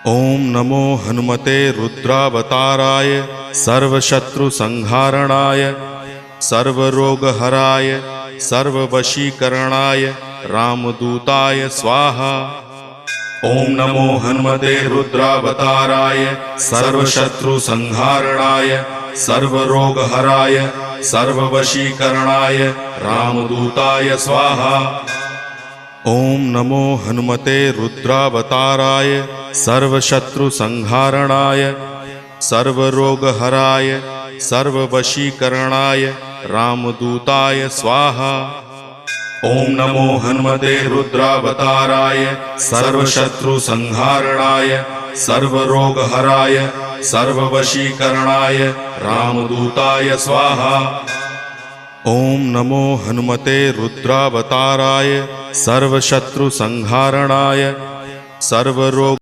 ओम नमो हनुमते रुद्रावताराय सर्वशत्रुसंहारणाय सर्वरोगहराय सर्ववशीकरणाय रामदूताय स्वाहा। ओम नमो हनुमते रुद्रावताराय सर्वशत्रुसंहारणाय सर्वरोगहराय सर्ववशीकरणाय रामदूताय स्वाहा। ओम नमो हनुमते रुद्रावताराय सर्वशत्रुसंहारणाय सर्वरोगहराय सर्ववशीकरणाय रामदूताय स्वाहा। ओम नमो हनुमते रुद्रावताराय सर्वशत्रुसंहारणाय सर्वरोगहराय सर्ववशीकरणाय रामदूताय स्वाहा। ओम नमो हनुमते रुद्रावताराय सर्वशत्रुसंहारणाय सर्वरोग